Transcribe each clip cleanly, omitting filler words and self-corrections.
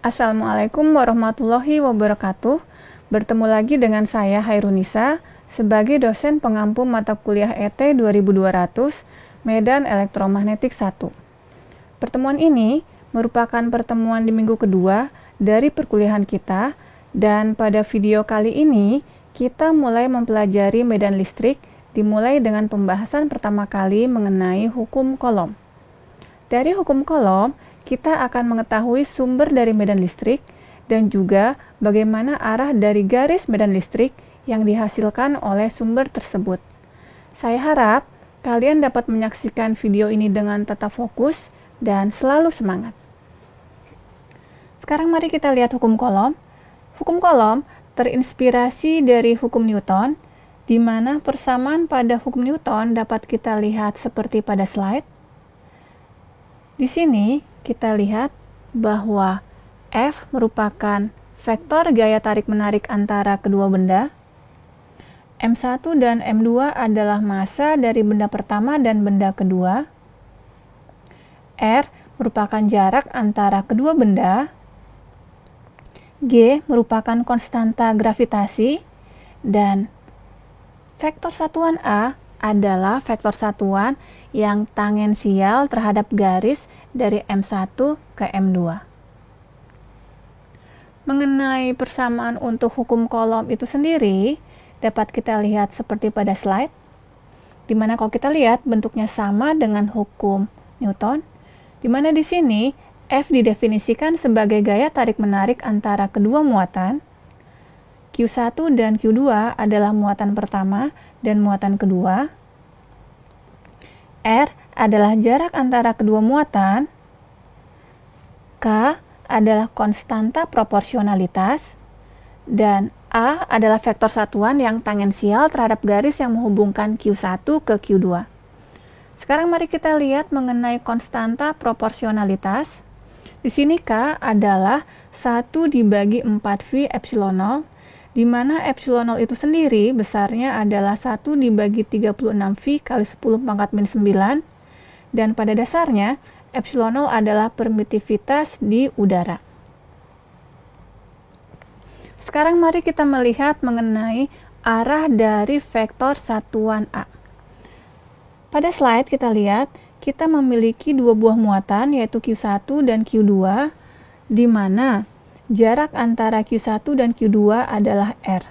Assalamualaikum warahmatullahi wabarakatuh. Bertemu lagi dengan saya Hairunisa sebagai dosen pengampu mata kuliah ET 2200 Medan Elektromagnetik 1. Pertemuan ini merupakan pertemuan di minggu kedua dari perkuliahan kita, dan pada video kali ini kita mulai mempelajari medan listrik dimulai dengan pembahasan pertama kali mengenai hukum Coulomb. Dari hukum Coulomb, kita akan mengetahui sumber dari medan listrik dan juga bagaimana arah dari garis medan listrik yang dihasilkan oleh sumber tersebut. Saya harap kalian dapat menyaksikan video ini dengan tetap fokus dan selalu semangat. Sekarang mari kita lihat hukum Coulomb. Hukum Coulomb terinspirasi dari hukum Newton, di mana persamaan pada hukum Newton dapat kita lihat seperti pada slide. Di sini kita lihat bahwa F merupakan vektor gaya tarik-menarik antara kedua benda. M1 dan M2 adalah massa dari benda pertama dan benda kedua. R merupakan jarak antara kedua benda. G merupakan konstanta gravitasi. Dan vektor satuan A adalah vektor satuan yang tangensial terhadap garis dari M1 ke M2. Mengenai persamaan untuk hukum Coulomb itu sendiri, dapat kita lihat seperti pada slide, di mana kalau kita lihat bentuknya sama dengan hukum Newton, di mana di sini F didefinisikan sebagai gaya tarik-menarik antara kedua muatan. Q1 dan Q2 adalah muatan pertama dan muatan kedua. R adalah jarak antara kedua muatan. K adalah konstanta proporsionalitas. Dan A adalah vektor satuan yang tangensial terhadap garis yang menghubungkan Q1 ke Q2. Sekarang mari kita lihat mengenai konstanta proporsionalitas. Di sini K adalah 1 dibagi 4V epsilon 0, di mana epsilon 0 itu sendiri besarnya adalah 1 dibagi 36V kali 10 pangkat min 9, dan pada dasarnya epsilon 0 adalah permitivitas di udara. Sekarang mari kita melihat mengenai arah dari vektor satuan A. Pada slide kita lihat, kita memiliki dua buah muatan yaitu Q1 dan Q2, di mana jarak antara Q1 dan Q2 adalah R.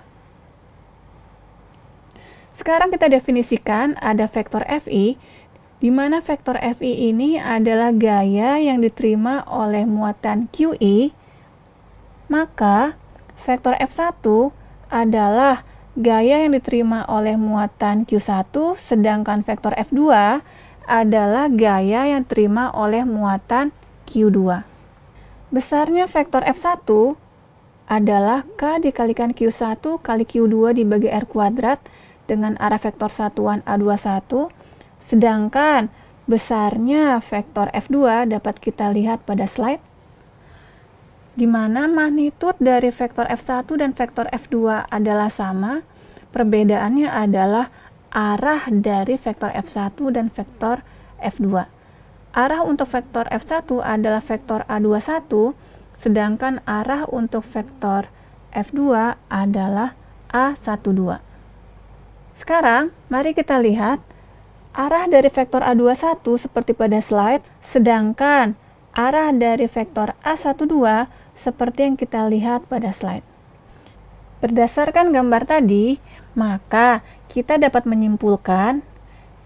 Sekarang kita definisikan ada vektor Fi, di mana vektor Fi ini adalah gaya yang diterima oleh muatan Qi, maka vektor F1 adalah gaya yang diterima oleh muatan Q1, sedangkan vektor F2 adalah gaya yang diterima oleh muatan Q2. Besarnya vektor F1 adalah K dikalikan Q1 kali Q2 dibagi R kuadrat dengan arah vektor satuan A21, sedangkan besarnya vektor F2 dapat kita lihat pada slide, di mana magnitud dari vektor F1 dan vektor F2 adalah sama. Perbedaannya adalah arah dari vektor F1 dan vektor F2. Arah untuk vektor F1 adalah vektor A21, sedangkan arah untuk vektor F2 adalah A12. Sekarang, mari kita lihat arah dari vektor A21 seperti pada slide, sedangkan arah dari vektor A12 seperti yang kita lihat pada slide. Berdasarkan gambar tadi, maka kita dapat menyimpulkan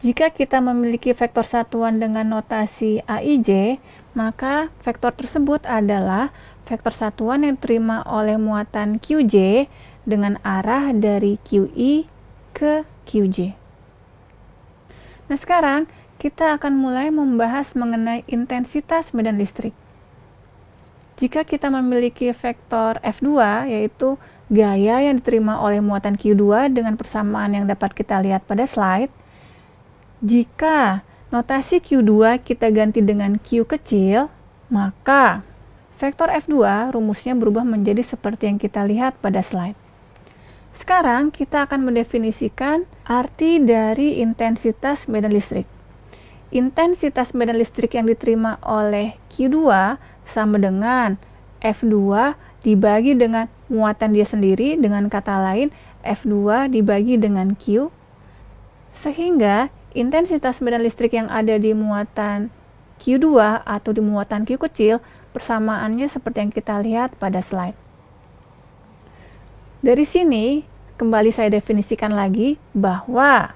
jika kita memiliki vektor satuan dengan notasi Aij, maka vektor tersebut adalah vektor satuan yang diterima oleh muatan Qj dengan arah dari Qi ke Qj. Nah, sekarang kita akan mulai membahas mengenai intensitas medan listrik. Jika kita memiliki vektor F2, yaitu gaya yang diterima oleh muatan Q2 dengan persamaan yang dapat kita lihat pada slide, jika notasi Q2 kita ganti dengan Q kecil, maka vektor F2 rumusnya berubah menjadi seperti yang kita lihat pada slide. Sekarang kita akan mendefinisikan arti dari intensitas medan listrik. Intensitas medan listrik yang diterima oleh Q2 sama dengan F2 dibagi dengan muatan dia sendiri, dengan kata lain F2 dibagi dengan Q, sehingga intensitas medan listrik yang ada di muatan Q2 atau di muatan Q kecil persamaannya seperti yang kita lihat pada slide. Dari sini, kembali saya definisikan lagi bahwa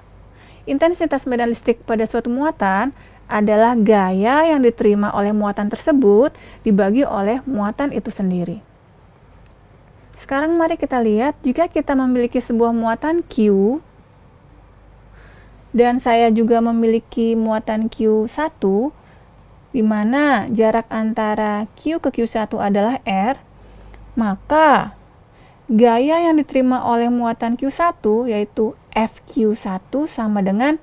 intensitas medan listrik pada suatu muatan adalah gaya yang diterima oleh muatan tersebut dibagi oleh muatan itu sendiri. Sekarang mari kita lihat, jika kita memiliki sebuah muatan Q, dan saya juga memiliki muatan Q1, di mana jarak antara Q ke Q1 adalah R, maka gaya yang diterima oleh muatan Q1 yaitu FQ1 sama dengan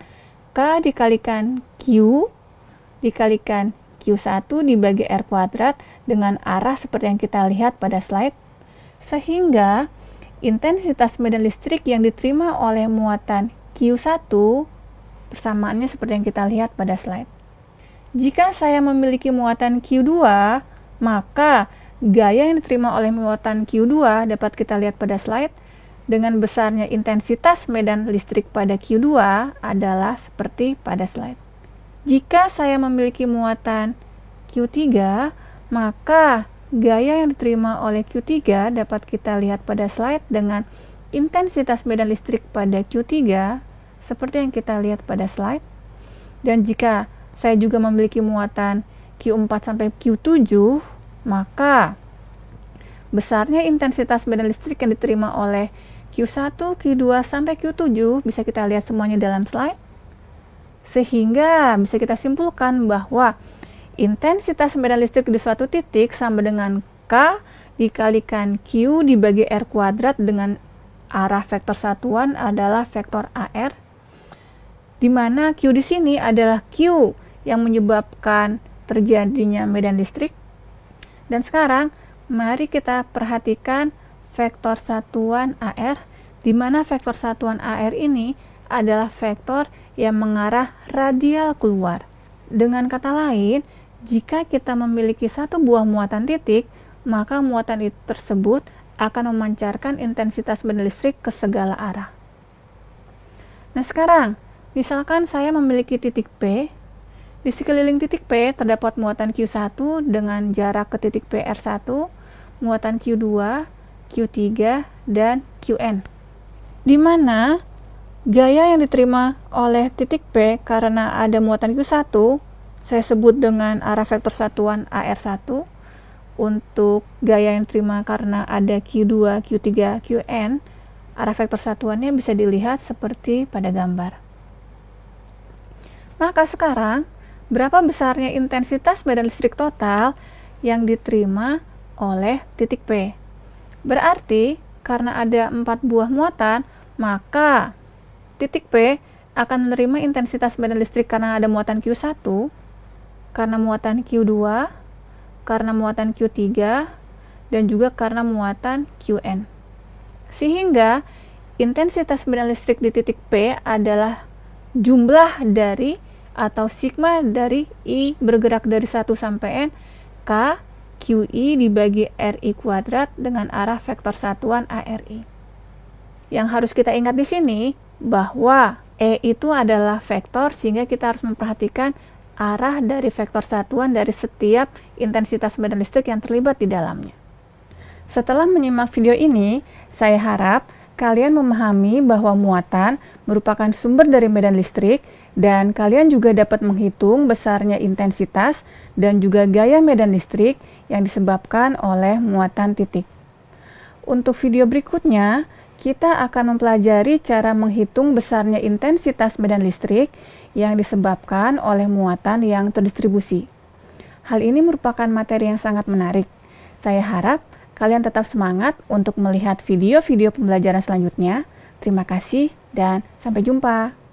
K dikalikan Q dikalikan Q1 dibagi R kuadrat dengan arah seperti yang kita lihat pada slide, sehingga intensitas medan listrik yang diterima oleh muatan Q1 persamaannya seperti yang kita lihat pada slide. Jika saya memiliki muatan Q2, maka gaya yang diterima oleh muatan Q2 dapat kita lihat pada slide, dengan besarnya intensitas medan listrik pada Q2 adalah seperti pada slide. Jika saya memiliki muatan Q3, maka gaya yang diterima oleh Q3 dapat kita lihat pada slide dengan intensitas medan listrik pada Q3 seperti yang kita lihat pada slide. Dan jika saya juga memiliki muatan Q4 sampai Q7, maka besarnya intensitas medan listrik yang diterima oleh Q1, Q2, sampai Q7 bisa kita lihat semuanya dalam slide. Sehingga bisa kita simpulkan bahwa intensitas medan listrik di suatu titik sama dengan K dikalikan Q dibagi R kuadrat dengan arah vektor satuan adalah vektor AR, di mana Q di sini adalah Q yang menyebabkan terjadinya medan listrik. Dan sekarang mari kita perhatikan vektor satuan AR, di mana vektor satuan AR ini adalah vektor yang mengarah radial keluar. Dengan kata lain, jika kita memiliki satu buah muatan titik, maka muatan itu tersebut akan memancarkan intensitas medan listrik ke segala arah. Nah sekarang, misalkan saya memiliki titik P. Di sekeliling titik P terdapat muatan Q1 dengan jarak ke titik P R1, muatan Q2, Q3, dan Qn. Di mana gaya yang diterima oleh titik P karena ada muatan Q1, saya sebut dengan arah vektor satuan AR1. Untuk gaya yang diterima karena ada Q2, Q3, Qn, arah vektor satuannya bisa dilihat seperti pada gambar. Maka sekarang, berapa besarnya intensitas medan listrik total yang diterima oleh titik P? Berarti, karena ada 4 buah muatan, maka titik P akan menerima intensitas medan listrik karena ada muatan Q1, karena muatan Q2, karena muatan Q3, dan juga karena muatan Qn. Sehingga, intensitas medan listrik di titik P adalah jumlah dari atau sigma dari I bergerak dari 1 sampai N K QI dibagi RI kuadrat dengan arah vektor satuan ARI. Yang harus kita ingat di sini bahwa E itu adalah vektor, sehingga kita harus memperhatikan arah dari vektor satuan dari setiap intensitas medan listrik yang terlibat di dalamnya. Setelah menyimak video ini, saya harap kalian memahami bahwa muatan merupakan sumber dari medan listrik, dan kalian juga dapat menghitung besarnya intensitas dan juga gaya medan listrik yang disebabkan oleh muatan titik. Untuk video berikutnya, kita akan mempelajari cara menghitung besarnya intensitas medan listrik yang disebabkan oleh muatan yang terdistribusi. Hal ini merupakan materi yang sangat menarik. Saya harap kalian tetap semangat untuk melihat video-video pembelajaran selanjutnya. Terima kasih dan sampai jumpa.